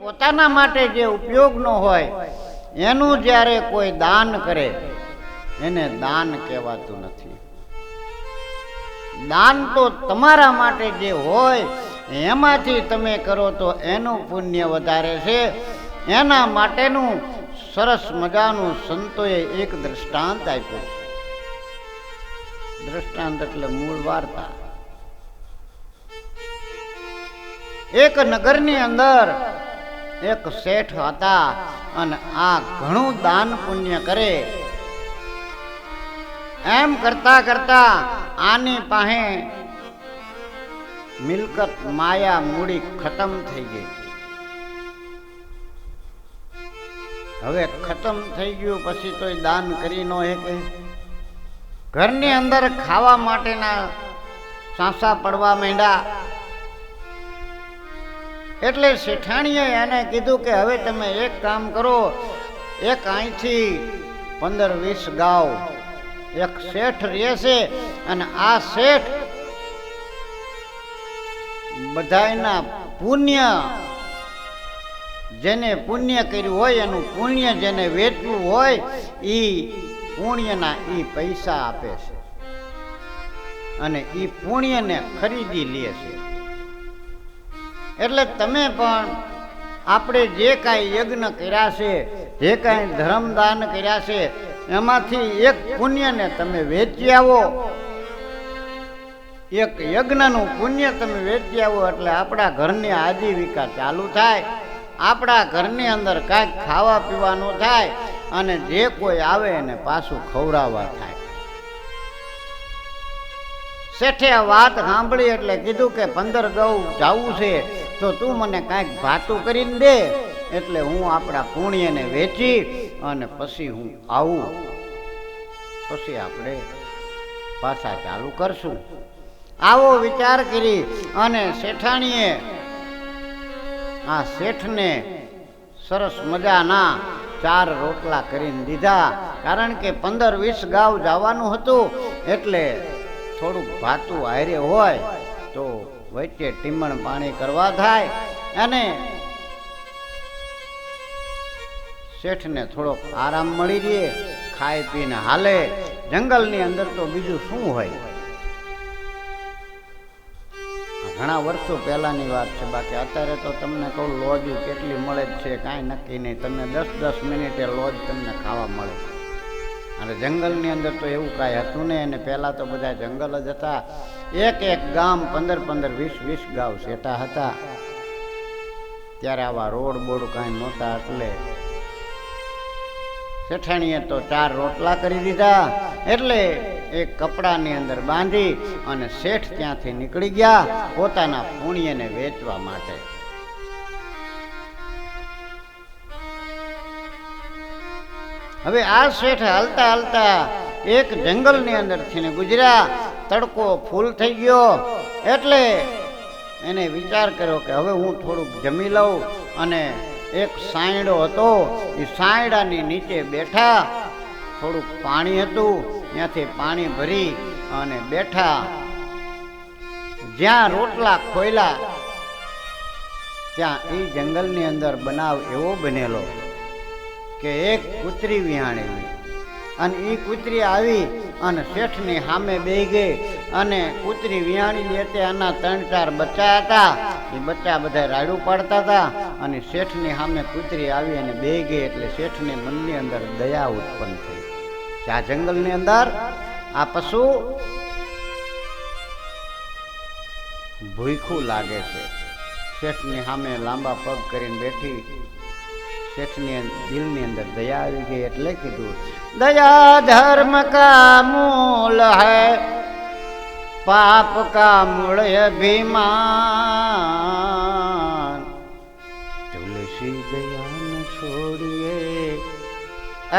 પોતાના માટે જે ઉપયોગનો હોય એનું જ્યારે કોઈ દાન કરે એને દાન કહેવાતું નથી. દાન તો તમારા માટે જે હોય એમાંથી તમે કરો તો એનું પુણ્ય વધારે છે. એના માટેનું સરસ મજાનું સંતોએ એક દ્રષ્ટાંત આપ્યું. દ્રષ્ટાંત એટલે મૂળ વાર્તા. એક નગરની અંદર એક શેઠ હતા અને આ ઘણું દાન પુણ્ય કરે. એમ કરતા કરતા આની પાસે મિલકત માયા મૂડી ખતમ થઈ ગઈ. હવે ખતમ થઈ ગયું પછી તો દાન કરી ન શકે. ઘરની અંદર ખાવા માટેના સાંસા પડવા માંડ્યા. એટલે શેઠાણીએ એને કીધું કે હવે તમે એક કામ કરો, એક અહીંથી 15-20 ગાઉ એક શેઠ રહેશે અને આ શેઠ બધાયના પુણ્ય, જેને પુણ્ય કર્યું હોય એનું પુણ્ય જેને વેચવું હોય એ પુણ્યના એ પૈસા આપે છે અને એ પુણ્યને ખરીદી લે છે. એટલે તમે પણ આપણે જે કાંઈ યજ્ઞ કર્યા છે, જે કાંઈ ધર્મદાન કર્યા છે એમાંથી એક પુણ્યને તમે વેચી આવો. એક યજ્ઞનું પુણ્ય તમે વેચી આવો એટલે આપણા ઘરની આજીવિકા ચાલુ થાય, આપણા ઘરની અંદર કાંઈક ખાવા પીવાનું થાય અને જે કોઈ આવે એને પાછું ખવડાવવા થાય. શેઠે આ વાત સાંભળી એટલે કીધું કે 15 ગૌ જાવું છે તો તું મને કાંઈક ભાતું કરીને દે એટલે હું આપણા પુણ્યને વેચી અને પછી હું આવું, પછી આપણે પાછા ચાલુ કરશું. આવો વિચાર કરી અને શેઠાણીએ આ શેઠને સરસ મજાના 4 રોટલા કરીને દીધા. કારણ કે 15-20 ગાવ જવાનું હતું એટલે થોડુંક ભાતું હારે હોય તો વચ્ચે ટીમણ પાણી કરવા થાય અને શેઠને થોડોક આરામ મળી રહે, ખાઈ પીને હાલે. જંગલની અંદર તો બીજું શું હોય. ઘણા વર્ષો પહેલાની વાત છે, બાકી અત્યારે તો તમને કહું લોજ કેટલી મળે જ છે કાંઈ નક્કી નહીં. તમને 10-10 મિનિટે લોજ તમને ખાવા મળે. અને જંગલની અંદર તો એવું કાંઈ હતું નહીં. અને પહેલાં તો બધા જંગલ જ હતા. એક ગામ 15-15, 20-20 ગાવ શેઠા હતા. ત્યારે આવા રોડ બોડ કાંઈ નહોતા એટલે શેઠાણીએ તો 4 રોટલા કરી દીધા. એટલે એક કપડાની અંદર બાંધી અને શેઠ ત્યાંથી નીકળી ગયા પોતાના પુણ્યને વેચવા માટે. હવે આ શેઠ હાલતા હાલતા એક જંગલની અંદરથી ગુજર્યા. તડકો ફૂલ થઈ ગયો એટલે એને વિચાર કર્યો કે હવે હું થોડુંક જમી લઉં. અને એક સાંયડો હતો, એ સાંયડાની નીચે બેઠા. થોડુંક પાણી હતું, ત્યાંથી પાણી ભરી અને બેઠા. જ્યાં રોટલા ખોયલા ત્યાં એ જંગલની અંદર બનાવ એવો બનેલો કે એક કૂતરી વિહાણેલી અને એ કૂતરી આવી અને શેઠની સામે બેહી ગઈ. અને કૂતરી વિહાણી લેતે આના 3-4 બચ્ચા હતા. એ બચ્ચા બધા રાડું પાડતા હતા અને શેઠની સામે કૂતરી આવી અને બેહી ગઈ. એટલે શેઠની મનની અંદર દયા ઉત્પન્ન થઈ કે આ જંગલની અંદર આ પશુ ભૂખ્યું લાગે છે. શેઠની સામે લાંબા પગ કરીને બેઠી. શેઠની દિલની અંદર દયા આવી ગઈ એટલે કીધું, દયા ધર્મ કા મૂલ હૈ, પાપ કા મૂળ અભિમાન, તુલસી દયા ન છોડીએ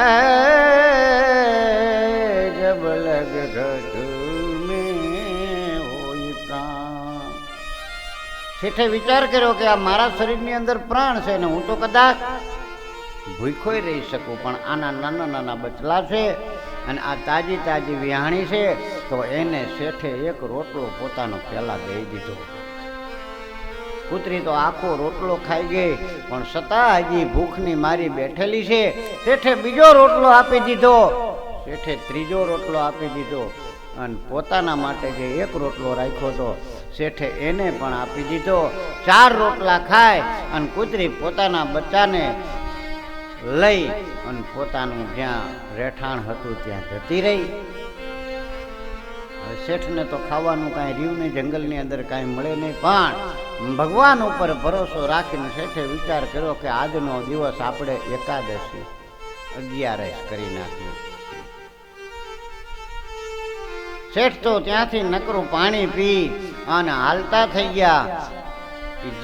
એ જબ લગ ઘટ મેં હોય પ્રાણ. શેઠે વિચાર કર્યો કે આ મારા શરીરની અંદર પ્રાણ છે ને હું તો કદાચ ભૂખોય રહી શકું, પણ આના નાના નાના બચલા છે અને આ તાજી તાજી વિહાણી છે તો એને શેઠે એક રોટલો પોતાનો પહેલા દઈ દીધો. કૂતરી તો આખો રોટલો ખાઈ ગઈ, પણ છતાં હજી ભૂખની મારી બેઠેલી છે. શેઠે બીજો રોટલો આપી દીધો, શેઠે ત્રીજો રોટલો આપી દીધો, અને પોતાના માટે જે એક રોટલો રાખ્યો હતો શેઠે એને પણ આપી દીધો. 4 રોટલા ખાય અને કૂતરી પોતાના બચ્ચાને લઈ અને પોતાનું જ્યાં રહેઠાણ હતું ત્યાં જતી રહી. શેઠને તો ખાવાનું કાંઈ રહ્યું નહીં, જંગલની અંદર કાંઈ મળે નહીં, પણ ભગવાન ઉપર ભરોસો રાખીને શેઠે વિચાર કર્યો કે આજનો દિવસ આપણે એકાદશી 11 કરી નાખ્યું. શેઠ તો ત્યાંથી નકરું પાણી પી અને હાલતા થઈ ગયા.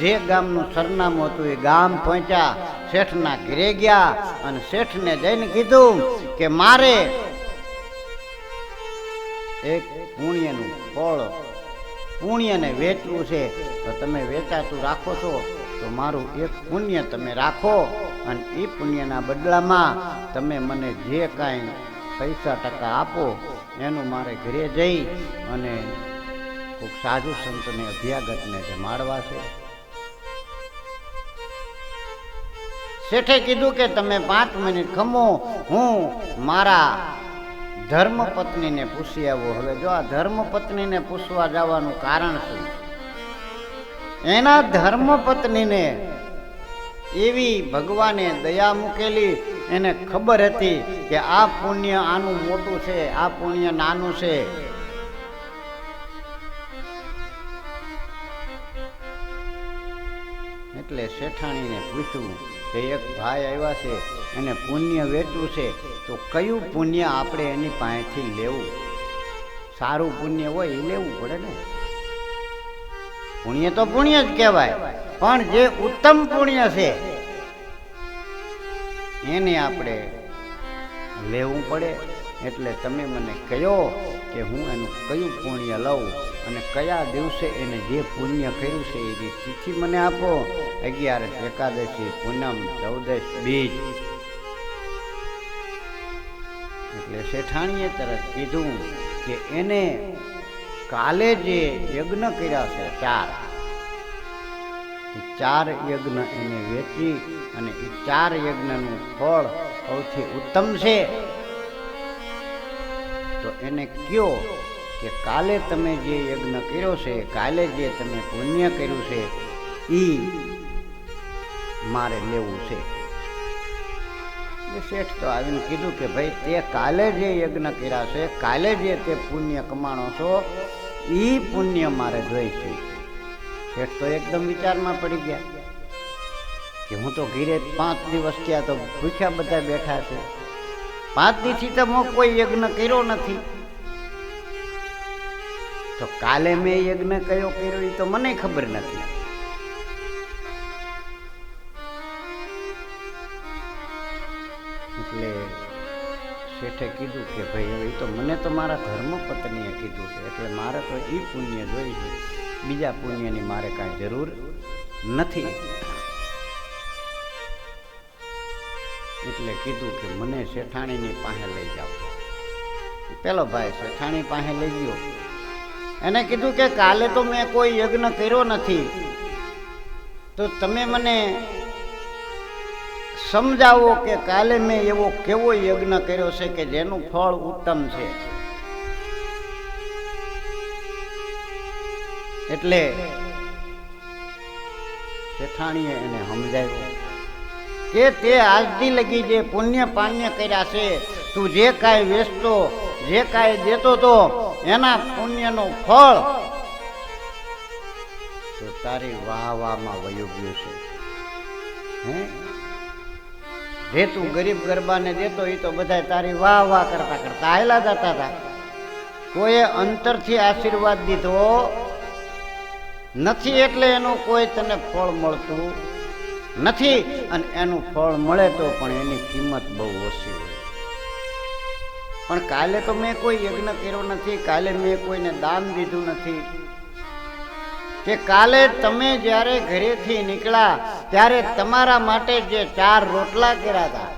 જે ગામનું સરનામું હતું એ ગામ પહોંચ્યા. શેઠના ઘરે ગયા અને શેઠને જઈને કીધું કે મારે એક પુણ્યનું ફળ, પુણ્યને વેચવું છે, તો તમે વેચાતું રાખો છો તો મારું એક પુણ્ય તમે રાખો, અને એ પુણ્યના બદલામાં તમે મને જે કાંઈ પૈસા ટકા આપો એનું મારે ઘરે જઈ અને કોઈક સાધુ સંતને અભ્યાગતને જમાડવા છે. શેઠે કીધું કે તમે 5 મિનિટ ખમો, હું મારા ધર્મપત્નીને પૂછી આવો. હવે જો આ ધર્મપત્નીને પૂછવા જવાનું કારણ શું? એના ધર્મપત્નીને એવી ભગવાને દયા મૂકેલી, એને ખબર હતી કે આ પુણ્ય આનું મોટું છે, આ પુણ્ય નાનું છે. એટલે શેઠાણીને પૂછ્યું કે એક ભાઈ આવ્યા છે, એને પુણ્ય વેચવું છે, તો કયું પુણ્ય આપણે એની પાસેથી લેવું? સારું પુણ્ય હોય એ લેવું પડે ને. પુણ્ય તો પુણ્ય જ કહેવાય, પણ જે ઉત્તમ પુણ્ય છે એને આપણે લેવું પડે. એટલે તમે મને કહો કે હું એનું કયું પુણ્ય લઉં અને કયા દિવસે એને જે પુણ્ય કર્યું છે એની તિથિ મને આપો. 11 એકાદશી, પૂનમ, 14 બીજ. એટલે શેઠાણીએ તરત કીધું કે એને કાલે જે યજ્ઞ કર્યા છે 4 યજ્ઞ એને વેચી અને એ 4 યજ્ઞનું ફળ સૌથી ઉત્તમ છે. તો એને કયો કે કાલે તમે જે યજ્ઞ કર્યો છે, કાલે જે તમે પુણ્ય કર્યું છે એ મારે લેવું છે. શેઠ તો આવીને કીધું કે ભાઈ તે કાલે જે યજ્ઞ કર્યા છે, કાલે જે તે પુણ્ય કમાણો છો એ પુણ્ય મારે જોઈ છે. શેઠ તો એકદમ વિચારમાં પડી ગયા કે હું તો ઘીરે 5 દિવસ થયા તો ભૂખ્યા બધા બેઠા છે, 5 દિવસથી તો હું કોઈ યજ્ઞ કર્યો નથી, તો કાલે મેં યજ્ઞ કયો કર્યો એ તો મને ખબર નથી. એટલે શેઠે કીધું કે ભાઈ હવે તો મને તો મારા ધર્મપત્નીએ કીધું છે, એટલે મારે તો એ પુણ્ય જોઈ છે, બીજા પુણ્યની મારે કાંઈ જરૂર નથી. એટલે કીધું કે મને શેઠાણીની પાસે લઈ જાઓ. પેલો ભાઈ શેઠાણી પાસે લઈ ગયો. એને કીધું કે કાલે તો મેં કોઈ યજ્ઞ કર્યો નથી, તો તમે મને સમજાવો કે કાલે મેં એવો કેવો યજ્ઞ કર્યો છે કે જેનું ફળ ઉત્તમ છે. એટલે શેઠાણીએ એને સમજાવ્યું કે તે આજથી લગી જે પુણ્ય પાન્ય કર્યા છે, તું જે કાંઈ વેચતો, જે કાંઈ દેતો તો એના પુણ્યનો ફળ તો તારી વાહવામાં વયું ગયું છે. જે તું ગરીબ ગરબાને દેતો એ તો બધા તારી વાહ વાહ કરતા કરતા આયલા જતા હતા. કોઈએ અંતરથી આશીર્વાદ દીધો નથી, એટલે એનું કોઈ તને ફળ મળતું નથી, અને એનું ફળ મળે તો પણ એની કિંમત બહુ ઓછી હોય. પણ કાલે તો મેં કોઈ યજ્ઞ કર્યો નથી, કાલે મેં કોઈને દાન દીધું નથી, કે કાલે તમે જ્યારે ઘરેથી નીકળ્યા ત્યારે તમારા માટે જે 4 રોટલા કર્યા હતા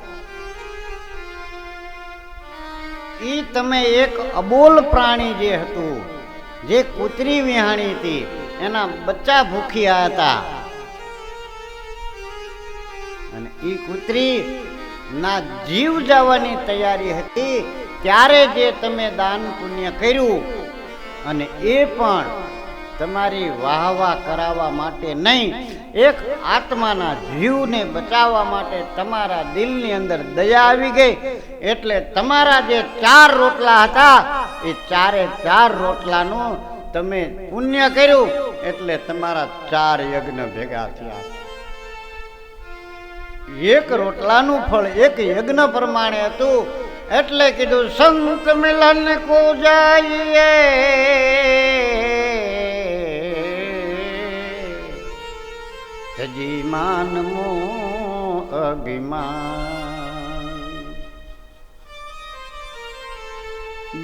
એ તમે એક અબોલ પ્રાણી જે હતું, જે કૂતરી વિહાણી હતી, એના બચ્ચા ભૂખ્યા હતા અને ઈ કૂતરી ના જીવ જવાની તૈયારી હતી ત્યારે જે તમે દાન પુણ્ય કર્યું અને એ પણ તમારી વાહવા કરાવવા માટે નહીં, એક આત્માના જીવને બચાવવા માટે તમારા દિલની અંદર દયા આવી ગઈ એટલે તમારા જે 4 રોટલા હતા એ 4 રોટલાનું તમે પુણ્ય કર્યું એટલે તમારા 4 યજ્ઞ ભેગા થયા. એક રોટલાનું ફળ એક યજ્ઞ પ્રમાણે હતું એટલે કીધું સંત મિલન કો જાઈએ તજી માન મો અભિમાન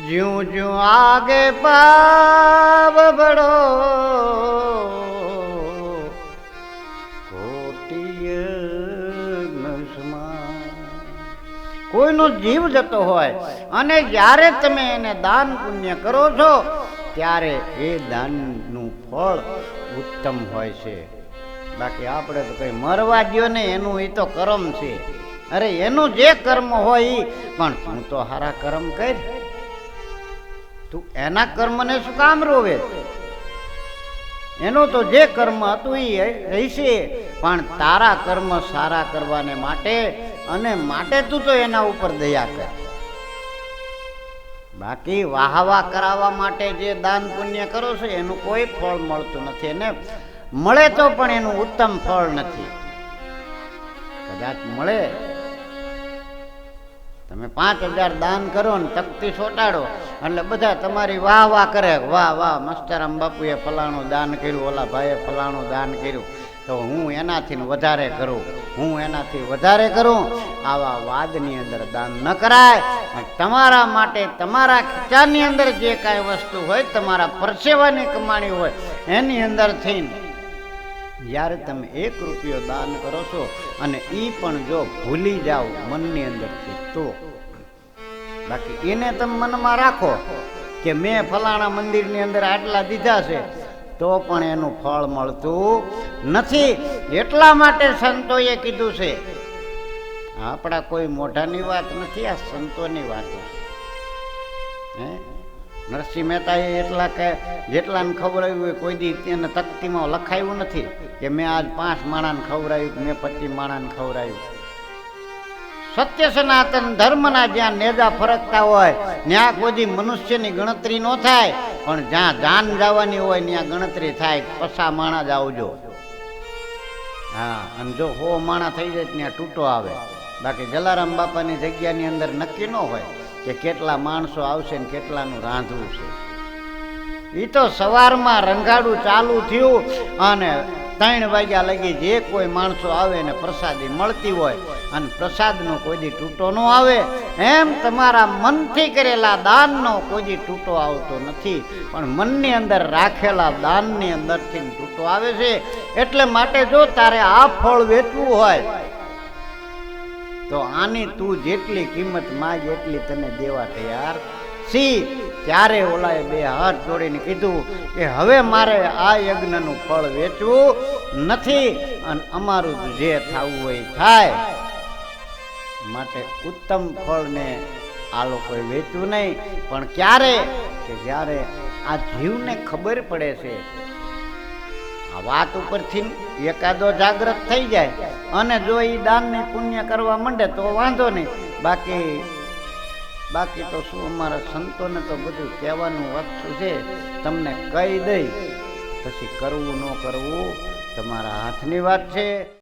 જ્યું જ્યું આગે પાવ બડો કોઈનો જીવ જતો હોય અને જ્યારે તમે એને દાન પુણ્ય કરો છો ત્યારે એ દાનનું ફળ ઉત્તમ હોય છે. બાકી આપણે તો કઈ મરવા ગયો ને એનું એ તો કર્મ છે. અરે એનું જે કર્મ હોય એ પણ તું તો હારા કર્મ કર, તું એના કર્મને શું કામ રોવે? એનું તો જે કર્મ હતું એ રહેશે પણ તારા કર્મ સારા કરવાને માટે અને માટે તું તો એના ઉપર દયા કર. બાકી વાહવા કરાવવા માટે જે દાન પુણ્ય કરો છો એનું કોઈ ફળ મળતું નથી અને મળે તો પણ એનું ઉત્તમ ફળ નથી. કદાચ મળે, તમે 5000 દાન કરો ને તકતી સોટાડો એટલે બધા તમારી વાહ વાહ કરે, વાહ વાહ મસ્તરામ બાપુએ ફલાણું દાન કર્યું, ઓલા ભાઈએ ફલાણું દાન કર્યું તો હું એનાથી વધારે કરું, હું એનાથી વધારે કરું. આવા વાદની અંદર દાન ન કરાય. તમારા માટે તમારા ખીચાની અંદર જે કાંઈ વસ્તુ હોય, તમારા પરસેવાની કમાણી હોય એની અંદર થઈને જ્યારે તમે 1 રૂપિયો દાન કરો છો અને એ પણ જો ભૂલી જાઓ મનની અંદરથી તો, બાકી એને તમે મનમાં રાખો કે મેં ફલાણા મંદિરની અંદર આટલા દીધા છે તો પણ એનું ફળ મળતું નથી. એટલા માટે સંતોએ કીધું છે, આપણા કોઈ મોઢાની વાત નથી, આ સંતોની વાતો. નરસિંહ મહેતાએ એટલા કે જેટલાને ખવડાવ્યું હોય કોઈ દી એને તકતીમાં લખાયું નથી કે મેં આજ 5 માણાને ખવડાવ્યું, મેં 25 માણાને ખવડાવ્યું. સત્ય સનાતન ધર્મના જ્યાં નેજા ફરકતા હોય ત્યાં કોઈ મનુષ્યની ગણતરી ન થાય, પણ જ્યાં જાન જવાની હોય ત્યાં ગણતરી થાય. 50 માણા જ આવજો. હા, અને જો 100 માણા થઈ જાય ત્યાં તૂટો આવે. બાકી જલારામ બાપાની જગ્યાની અંદર નક્કી ન હોય કે કેટલા માણસો આવશે ને કેટલાનું રાંધવું છે. એ તો સવારમાં રંગાડું ચાલુ થયું અને 3 વાગ્યા લગી જે કોઈ માણસો આવે ને પ્રસાદી મળતી હોય અને પ્રસાદનો કોઈ દી તૂટો ન આવે. એમ તમારા મનથી કરેલા દાનનો કોઈ દી તૂટો આવતો નથી, પણ મનની અંદર રાખેલા દાનની અંદરથી તૂટો આવે છે. એટલે માટે જો તારે આ ફળ વેચવું હોય તો આની તું જેટલી કિંમત માંગ એટલી તને દેવા તૈયાર છી. ત્યારે ઓલાએ 2 હાથ જોડીને કીધું કે હવે મારે આ યજ્ઞનું ફળ વેચવું નથી અને અમારું જે થવું હોય થાય, માટે ઉત્તમ ફળને આ લોકોએ વેચવું નહીં. પણ ક્યારે કે જ્યારે આ જીવને ખબર પડે છે, આ વાત ઉપરથી એકાદો જાગૃત થઈ જાય અને જો એ દાનની પુણ્ય કરવા માંડે તો વાંધો નહીં. બાકી તો શું, અમારા સંતોને તો બધું કહેવાનું વસ્તુ છે, તમને કહી દઈ પછી કરવું ન કરવું તમારા હાથની વાત છે.